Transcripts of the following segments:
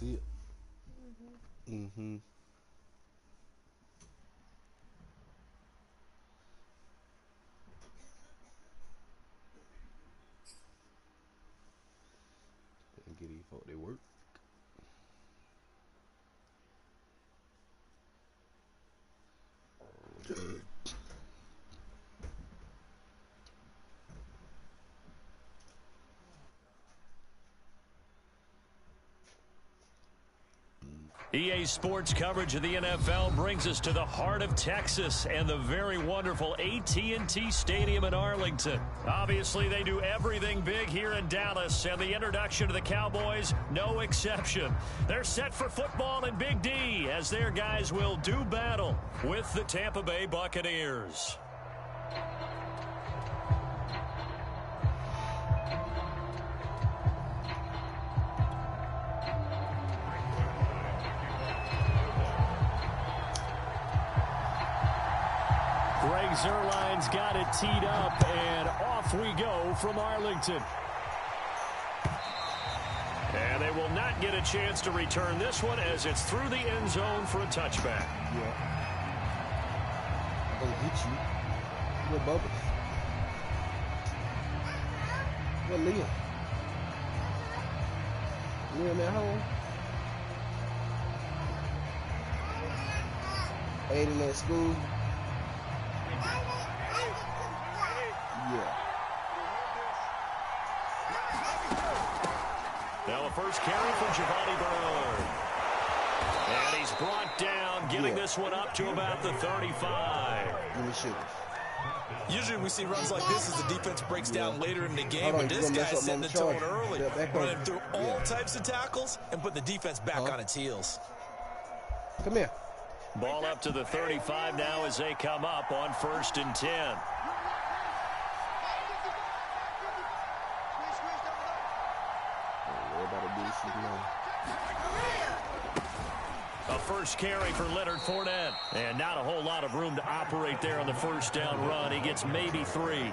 see it. Mm-hmm. Get these folk, they work. EA Sports coverage of the NFL brings us to the heart of Texas and the very wonderful AT&T Stadium in Arlington. Obviously, they do everything big here in Dallas, and the introduction to the Cowboys, no exception. They're set for football in Big D as their guys will do battle with the Tampa Bay Buccaneers. Zerline's got it teed up, and off we go from Arlington. And they will not get a chance to return this one as it's through the end zone for a touchback. Yeah. I'm going to hit you. Where Bubba? Where Liam? Liam at home? Aiden at school? Yeah. Now a first carry for Giovanni Bernard. And he's brought down, getting this one up to about the 35. Give me sugars. Usually we see runs like this as the defense breaks down later in the game, but this guy's setting the tone early, running through all types of tackles and put the defense back on its heels. Come here. Ball up to the 35 now as they come up on 1st and 10. A first carry for Leonard Fournette. And not a whole lot of room to operate there on the first down run. He gets maybe 3.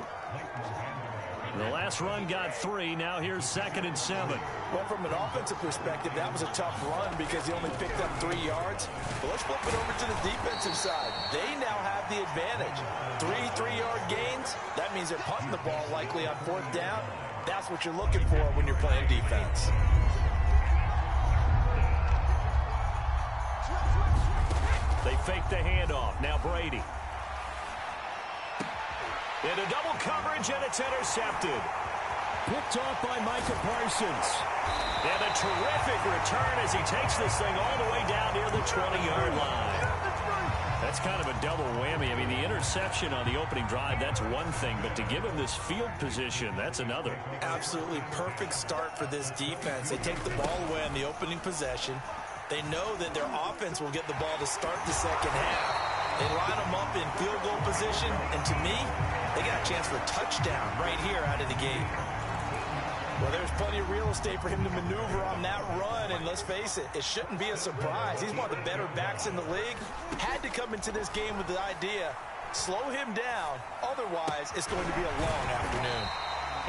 The last run got 3. Now here's 2nd and 7. Well, from an offensive perspective, that was a tough run because he only picked up 3 yards. But let's flip it over to the defensive side. They now have the advantage. 3 3-yard gains. That means they're punting the ball likely on 4th down. That's what you're looking for when you're playing defense. They fake the handoff. Now Brady. Into double coverage, and it's intercepted. Picked off by Micah Parsons. And a terrific return as he takes this thing all the way down near the 20-yard line. That's kind of a double whammy. I mean, the interception on the opening drive, that's one thing. But to give him this field position, that's another. Absolutely perfect start for this defense. They take the ball away on the opening possession. They know that their offense will get the ball to start the second half. They line them up in field goal position, and to me, they got a chance for a touchdown right here out of the gate. Well, there's plenty of real estate for him to maneuver on that run, and let's face it, it shouldn't be a surprise. He's one of the better backs in the league. Had to come into this game with the idea, slow him down, otherwise it's going to be a long afternoon.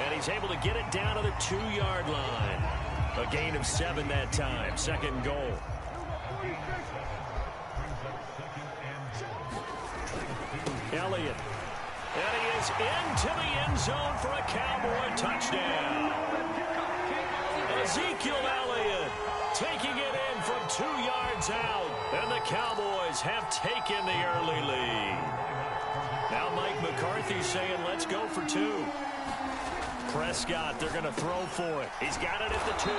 And he's able to get it down to the 2-yard line. A gain of 7 that time, 2nd goal. Elliott. And he is into the end zone for a Cowboy touchdown. Ezekiel Elliott taking it in from 2 yards out. And the Cowboys have taken the early lead. Now Mike McCarthy saying, let's go for 2. Prescott, they're going to throw for it. He's got it at the 2.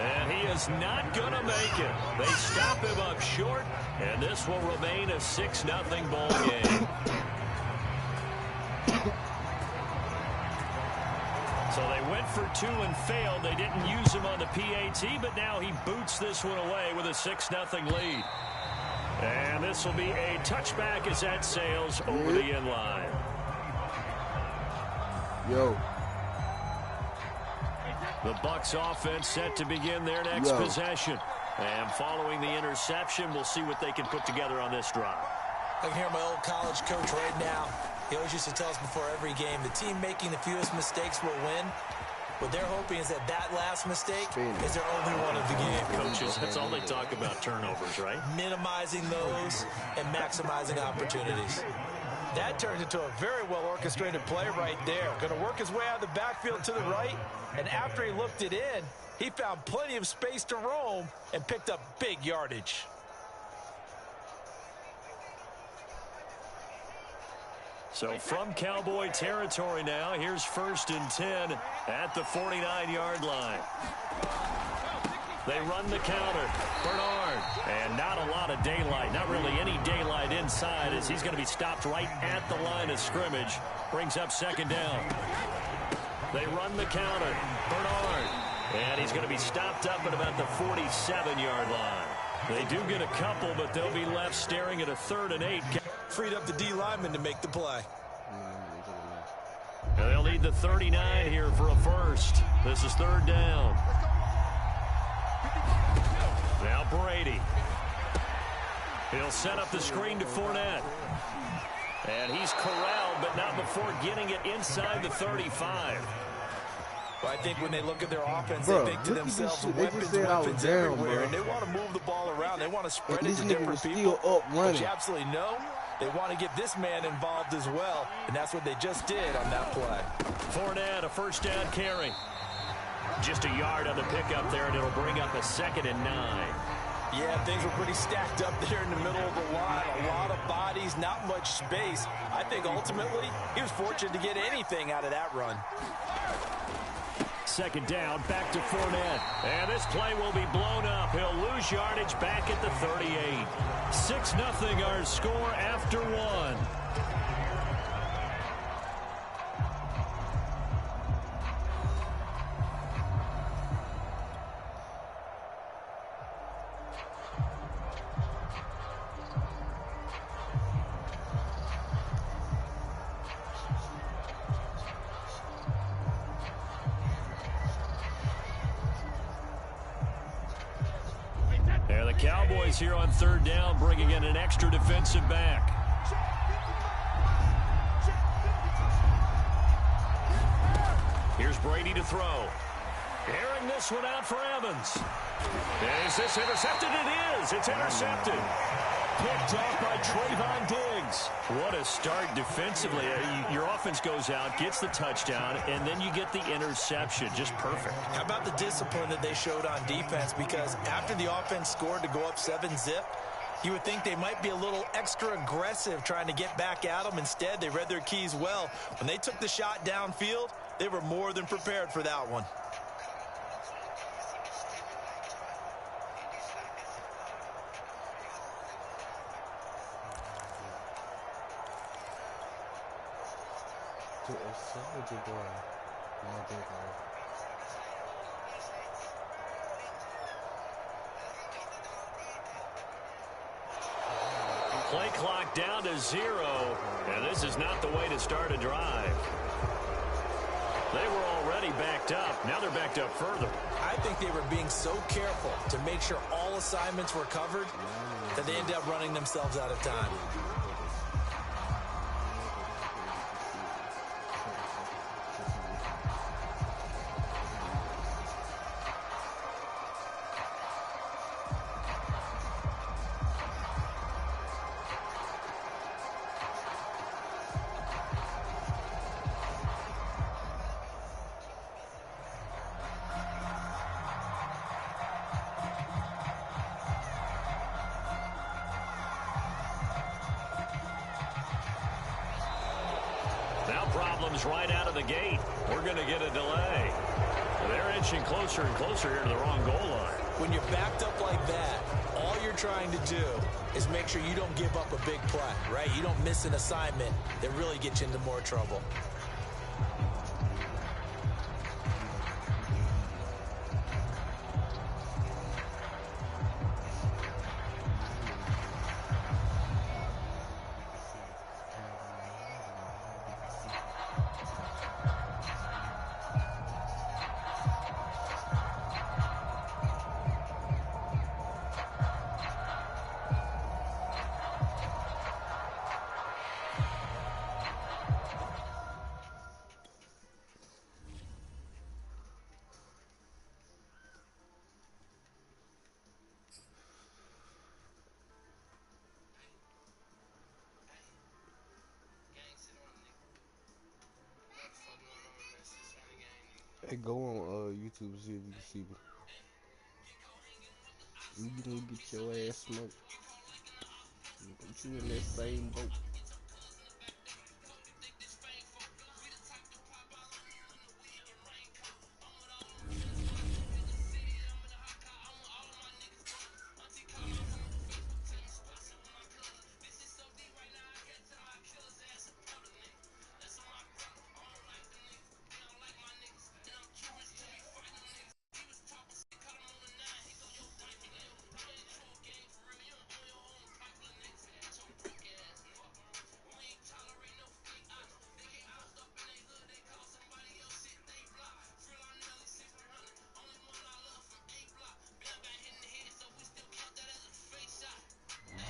And he is not going to make it. They stop him up short, and this will remain a 6-0 ball game. So they went for 2 and failed. They didn't use him on the PAT, but now he boots this one away with a 6-0 lead. And this will be a touchback as that sails over the end line. Yo. The Bucs offense set to begin their next possession. And following the interception, we'll see what they can put together on this drive. I can hear my old college coach right now. He always used to tell us before every game, the team making the fewest mistakes will win. What they're hoping is that that last mistake is their only one of the game. Coaches, that's all they talk about, turnovers, right? Minimizing those and maximizing opportunities. That turned into a very well-orchestrated play right there. Going to work his way out of the backfield to the right, and after he looked it in, he found plenty of space to roam and picked up big yardage. So from Cowboy territory now, here's 1st and 10 at the 49-yard line. They run the counter. Bernard. And not a lot of daylight. Not really any daylight inside as he's going to be stopped right at the line of scrimmage. Brings up 2nd down. They run the counter. Bernard. And he's going to be stopped up at about the 47-yard line. They do get a couple, but they'll be left staring at a 3rd and 8. Freed up the D lineman to make the play. And they'll need the 39 here for a first. This is 3rd down. Now Brady. He'll set up the screen to Fournette. And he's corralled, but not before getting it inside the 35. Well, I think when they look at their offense, they think to themselves, weapons everywhere, and they want to move the ball around. They want to spread it to different people. But you absolutely know they want to get this man involved as well, and that's what they just did on that play. Fournette, a 1st down carry. Just a yard on the pickup there, and it'll bring up a 2nd and 9. Yeah, things were pretty stacked up there in the middle of the line. A lot of bodies, not much space. I think ultimately he was fortunate to get anything out of that run. 2nd down, back to Fournette. And this play will be blown up. He'll lose yardage back at the 38. 6-0 our score after 1. And the Cowboys here on 3rd down, bringing in an extra defensive back. Here's Brady to throw. Airing this one out for Evans. Is this intercepted? It is. It's intercepted. Picked off by Trayvon Diggs. What a start defensively. Your offense goes out, gets the touchdown, and then you get the interception. Just perfect. How about the discipline that they showed on defense? Because after the offense scored to go up 7-zip, you would think they might be a little extra aggressive trying to get back at them. Instead, they read their keys well. When they took the shot downfield, they were more than prepared for that one. Play clock down to 0, and this is not the way to start a drive. They were already backed up. Now they're backed up further. I think they were being so careful to make sure all assignments were covered that they ended up running themselves out of time. Problems right out of the gate. We're going to get a delay. They're inching closer and closer here to the wrong goal line. When you're backed up like that, all you're trying to do is make sure you don't give up a big play, right? You don't miss an assignment that really gets you into more trouble. Hey, go on YouTube and see if you can see me. You gonna get your ass smoked. Put you in that same boat.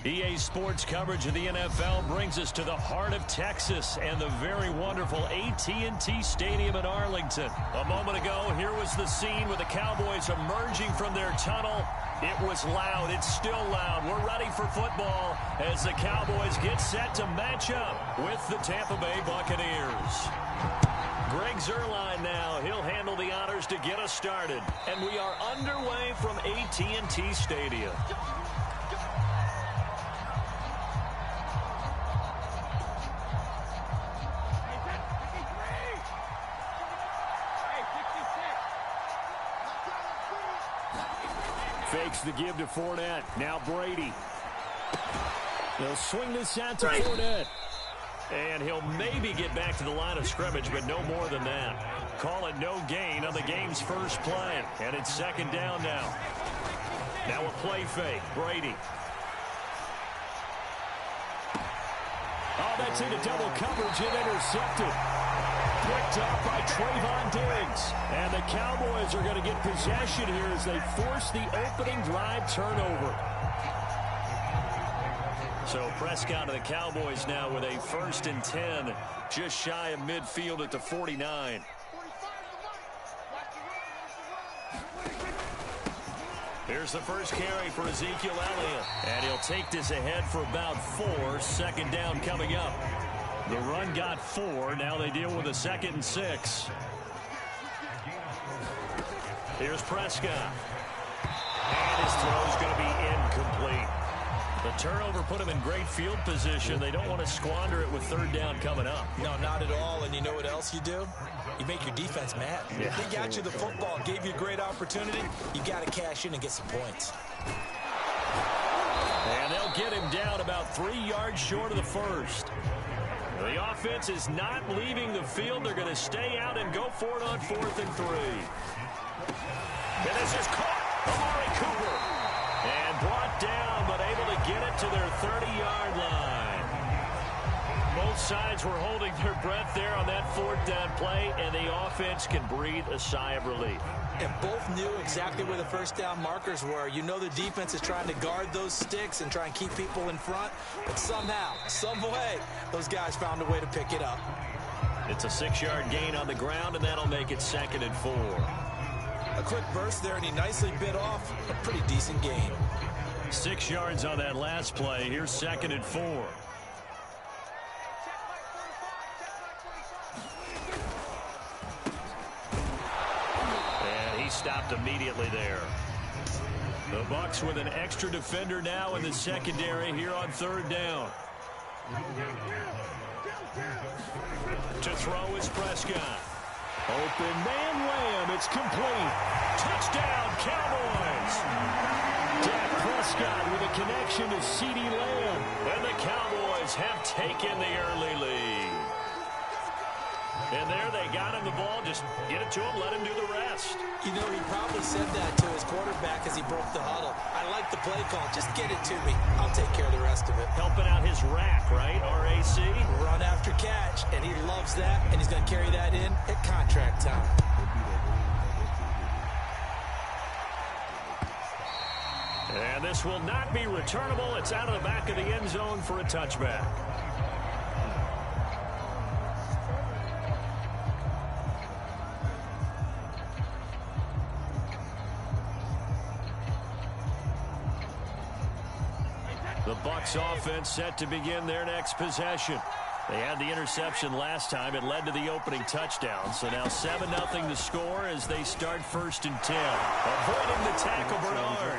EA Sports coverage of the NFL brings us to the heart of Texas and the very wonderful AT&T Stadium in Arlington. A moment ago, here was the scene with the Cowboys emerging from their tunnel. It was loud. It's still loud. We're ready for football as the Cowboys get set to match up with the Tampa Bay Buccaneers. Greg Zuerlein now. He'll handle the honors to get us started. And we are underway from AT&T Stadium. Fakes the give to Fournette. Now Brady. They'll swing this out to Fournette. And he'll maybe get back to the line of scrimmage, but no more than that. Call it no gain on the game's first play. And it's second down now. Now a play fake. Brady. Oh, that's into double coverage and intercepted. Picked up by Trayvon Diggs. And the Cowboys are going to get possession here as they force the opening drive turnover. So Prescott and the Cowboys now with a 1st and 10, just shy of midfield at the 49. Here's the first carry for Ezekiel Elliott. And he'll take this ahead for about 4. Second down coming up. The run got 4. Now they deal with a 2nd and 6. Here's Prescott. And his throw's going to be incomplete. The turnover put him in great field position. They don't want to squander it with 3rd down coming up. No, not at all. And you know what else you do? You make your defense mad. Yeah. They got you the football, gave you a great opportunity. You got to cash in and get some points. And they'll get him down about 3 yards short of the first. The offense is not leaving the field. They're going to stay out and go for it on 4th and 3. And this is caught. Amari Cooper. And brought down, but able to get it to their 30-yard line. Both sides were holding their breath there on that 4th down play, and the offense can breathe a sigh of relief. And both knew exactly where the 1st down markers were. You know the defense is trying to guard those sticks and try and keep people in front. But somehow, some way, those guys found a way to pick it up. It's a 6-yard gain on the ground, and that'll make it 2nd and 4. A quick burst there, and he nicely bit off a pretty decent gain. 6 yards on that last play. Here's 2nd and 4. And he stopped immediately there. The Bucs with an extra defender now in the secondary here on 3rd down. To throw is Prescott. Open man Lamb. It's complete. Touchdown, Cowboys. Dak Prescott with a connection to CeeDee Lamb. And the Cowboys have taken the early lead. And there they got him the ball. Just get it to him, let him do the rest. You know, he probably said that to his quarterback as he broke the huddle. I like the play call. Just get it to me. I'll take care of the rest of it. Helping out his rack, right? RAC. Run after catch, and he loves that, and he's going to carry that in at contract time. And this will not be returnable. It's out of the back of the end zone for a touchback. The Bucs offense set to begin their next possession. They had the interception last time. It led to the opening touchdown. So now 7-0 the score as they start 1st and 10. Avoiding the tackle, Bernard.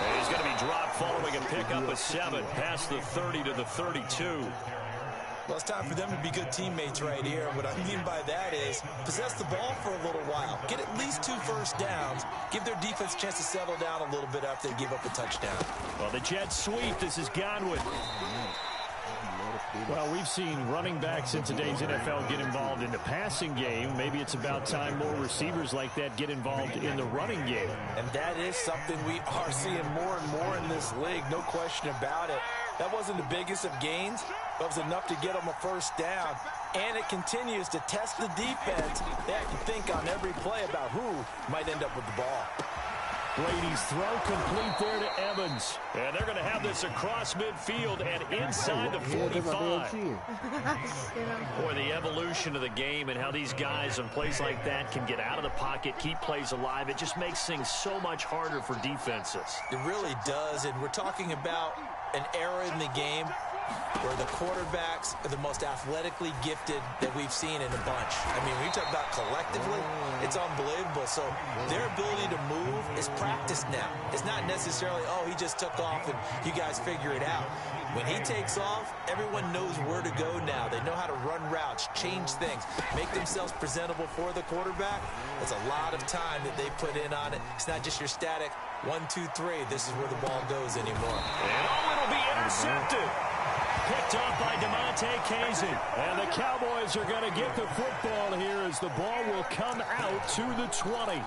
And he's going to be dropped following a pickup of 7 past the 30 to the 32. Well, it's time for them to be good teammates right here. What I mean by that is possess the ball for a little while. Get at least 2 first downs. Give their defense a chance to settle down a little bit after they give up a touchdown. Well, the jet sweep. This is Godwin. Well, we've seen running backs in today's NFL get involved in the passing game. Maybe it's about time more receivers like that get involved in the running game. And that is something we are seeing more and more in this league, no question about it. That wasn't the biggest of gains, but it was enough to get them a first down. And it continues to test the defense. They have to think on every play about who might end up with the ball. Brady's throw complete there to Evans. And they're going to have this across midfield and inside the 45. Boy, the evolution of the game and how these guys in plays like that can get out of the pocket, keep plays alive, it just makes things so much harder for defenses. It really does, and we're talking about an era in the game where the quarterbacks are the most athletically gifted that we've seen in a bunch. I mean, when you talk about collectively, it's unbelievable. So their ability to move is practiced now. It's not necessarily, oh, he just took off and you guys figure it out. When he takes off, everyone knows where to go now. They know how to run routes, change things, make themselves presentable for the quarterback. It's a lot of time that they put in on it. It's not just your static 1, 2, 3. This is where the ball goes anymore. And it'll be intercepted. Picked off by DeMonte Casey. And the Cowboys are going to get the football here as the ball will come out to the 20.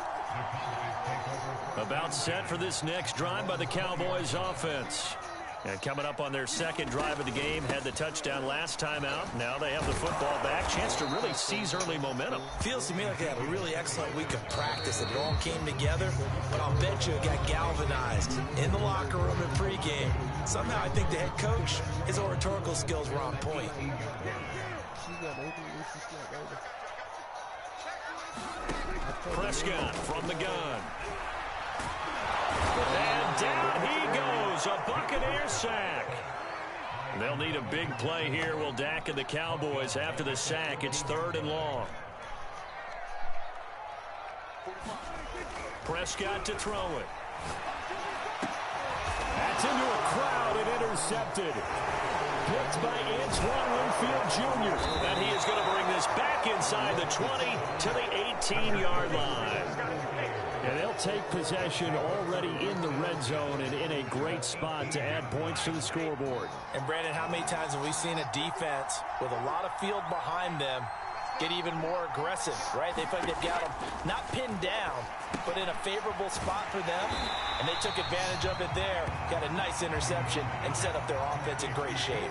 About set for this next drive by the Cowboys offense. And coming up on their second drive of the game, had the touchdown last time out. Now they have the football back. Chance to really seize early momentum. Feels to me like they had a really excellent week of practice. It all came together, but I'll bet you it got galvanized in the locker room in pregame. Somehow I think the head coach, his oratorical skills were on point. Prescott from the gun. And down he goes, a Buccaneer sack. They'll need a big play here, will Dak and the Cowboys after the sack. It's 3rd and long. Prescott to throw it. That's into a crowd and intercepted. Picked by Antoine Winfield Jr. And he is going to bring this back inside the 20 to the 18-yard line. And they'll take possession already in the red zone and in a great spot to add points to the scoreboard. And, Brandon, how many times have we seen a defense with a lot of field behind them get even more aggressive, right? They feel like they've got them not pinned down, but in a favorable spot for them, and they took advantage of it there, got a nice interception, and set up their offense in great shape.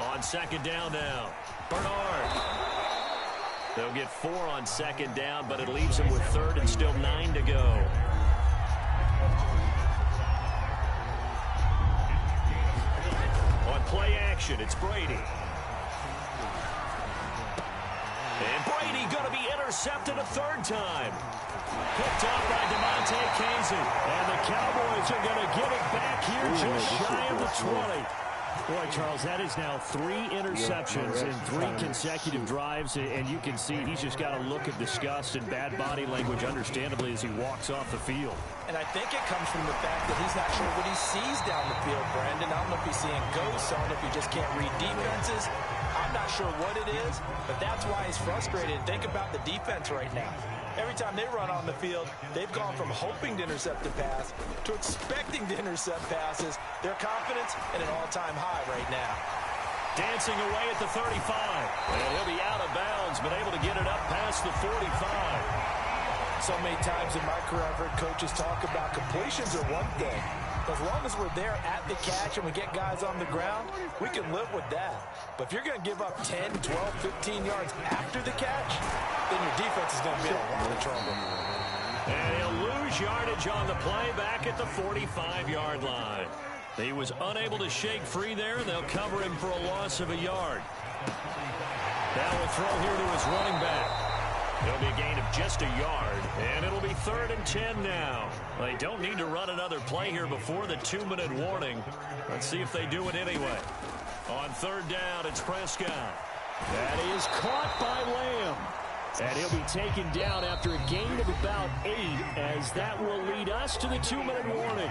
On second down now, Bernard. They'll get 4 on second down, but it leaves them with 3rd and still 9 to go. On play action, it's Brady. And Brady going to be intercepted a 3rd time. Picked off by DeMonte Casey. And the Cowboys are going to get it back here just shy of the 20. Boy, Charles, that is now 3 interceptions in 3 consecutive drives, and you can see he's just got a look of disgust and bad body language, understandably, as he walks off the field. And I think it comes from the fact that he's not sure what he sees down the field, Brandon. I don't know if he's seeing ghosts. I don't know if he just can't read defenses. I'm not sure what it is, but that's why he's frustrated. Think about the defense right now. Every time they run on the field, they've gone from hoping to intercept a pass to expecting to intercept passes. Their confidence at an all-time high right now. Dancing away at the 35. And he'll be out of bounds, but able to get it up past the 45. So many times in my career, I've heard coaches talk about completions are one thing. As long as we're there at the catch and we get guys on the ground, we can live with that. But if you're going to give up 10, 12, 15 yards after the catch, then your defense is going to be in a lot of trouble. And he'll lose yardage on the play back at the 45-yard line. He was unable to shake free there. They'll cover him for a loss of a yard. Now a throw here to his running back. It'll be a gain of just a yard, and it'll be 3rd and 10 now. They don't need to run another play here before the 2-minute warning. Let's see if they do it anyway. On 3rd down, it's Prescott. That is caught by Lamb. And he'll be taken down after a gain of about 8, as that will lead us to the 2-minute warning.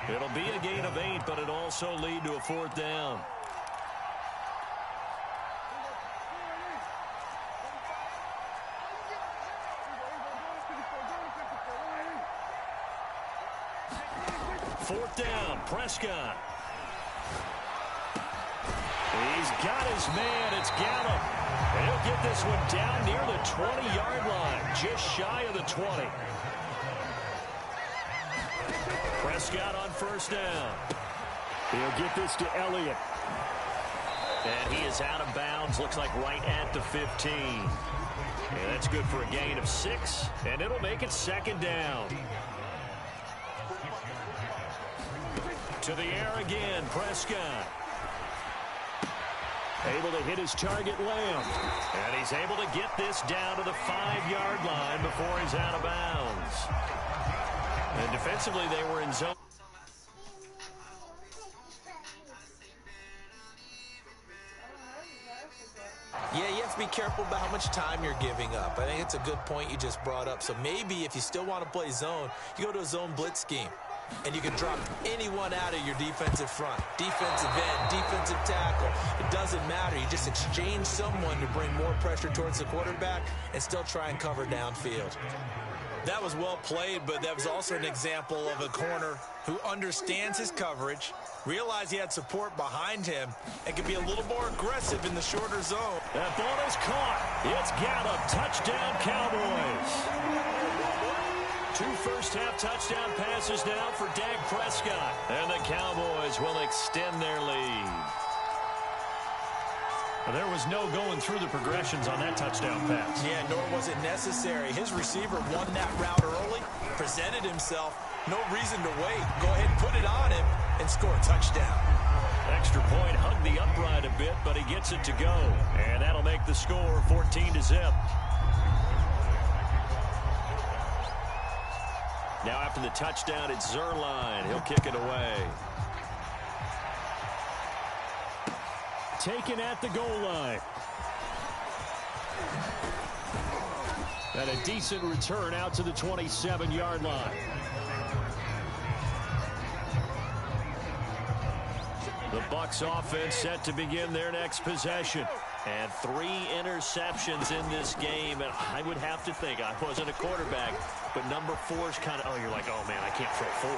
It'll be a gain of 8, but it'll also lead to a 4th down. Fourth down, Prescott. He's got his man. It's Gallup. And he'll get this one down near the 20-yard line, just shy of the 20. Prescott on 1st down. He'll get this to Elliott. And he is out of bounds, looks like right at the 15. And that's good for a gain of 6, and it'll make it 2nd down. To the air again, Prescott. Able to hit his target, Lamb. And he's able to get this down to the 5-yard line before he's out of bounds. And defensively, they were in zone. Yeah, you have to be careful about how much time you're giving up. I think it's a good point you just brought up. So maybe if you still want to play zone, you go to a zone blitz scheme. And you can drop anyone out of your defensive front. Defensive end, defensive tackle. It doesn't matter. You just exchange someone to bring more pressure towards the quarterback and still try and cover downfield. That was well played, but that was also an example of a corner who understands his coverage, realized he had support behind him, and can be a little more aggressive in the shorter zone. That ball is caught. It's Gallup. Touchdown, Cowboys. 2 first-half touchdown passes now for Dak Prescott. And the Cowboys will extend their lead. Well, there was no going through the progressions on that touchdown pass. Yeah, nor was it necessary. His receiver won that route early, presented himself. No reason to wait. Go ahead and put it on him and score a touchdown. Extra point, hugged the upright a bit, but he gets it to go. And that'll make the score 14-0. Now after the touchdown, it's Zuerlein. He'll kick it away. Taken at the goal line. And a decent return out to the 27-yard line. The Bucs offense set to begin their next possession. And 3 interceptions in this game. And I would have to think, I wasn't a quarterback, but number 4 is kind of, oh, you're like, oh, man, I can't throw 4.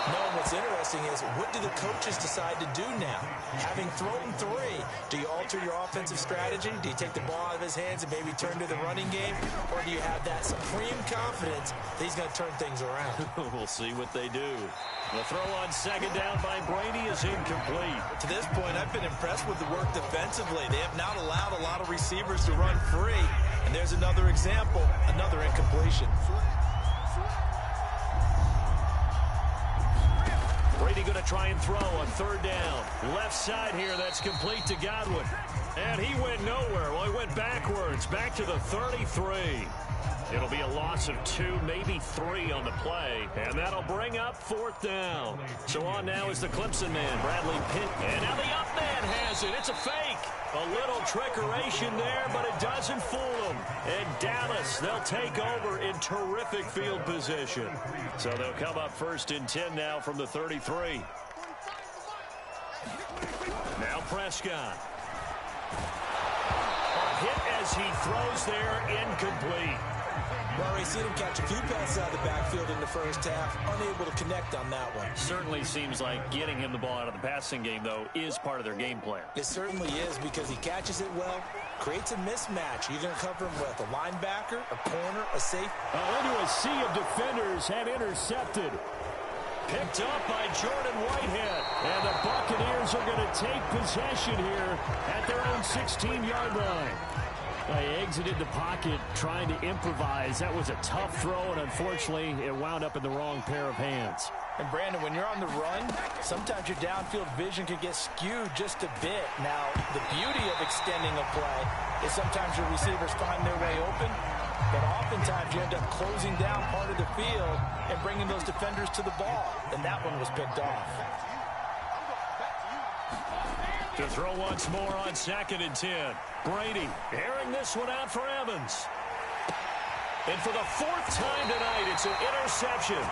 No, what's interesting is, what do the coaches decide to do now? Having thrown 3, do you alter your offensive strategy? Do you take the ball out of his hands and maybe turn to the running game? Or do you have that supreme confidence that he's going to turn things around? We'll see what they do. The throw on 2nd down by Brady is incomplete. To this point, I've been impressed with the work defensively. They have not allowed a lot of receivers to run free. And there's another example, another incompletion. Brady going to try and throw on 3rd down. Left side here, that's complete to Godwin. And he went nowhere. Well, he went backwards, back to the 33. It'll be a loss of 2, maybe 3 on the play. And that'll bring up 4th down. So on now is the Clemson man, Bradley Pitt. And now the up man has it. It's a fake. A little trickeration there, but it doesn't fool them. And Dallas, they'll take over in terrific field position. So they'll come up 1st and 10 now from the 33. Now Prescott. A hit as he throws there, incomplete. Well, we've seen him catch a few passes out of the backfield in the first half, unable to connect on that one. Certainly seems like getting him the ball out of the passing game, though, is part of their game plan. It certainly is, because he catches it well, creates a mismatch. You're going to cover him with a linebacker, a corner, a safety. Into a sea of defenders and intercepted. Picked up by Jordan Whitehead. And the Buccaneers are going to take possession here at their own 16-yard line. They exited the pocket trying to improvise. That was a tough throw, and unfortunately, it wound up in the wrong pair of hands. And, Brandon, when you're on the run, sometimes your downfield vision can get skewed just a bit. Now, the beauty of extending a play is sometimes your receivers find their way open, but oftentimes you end up closing down part of the field and bringing those defenders to the ball. And that one was picked off. To throw once more on 2nd and 10. Brady airing this one out for Evans. And for the 4th time tonight, it's an interception.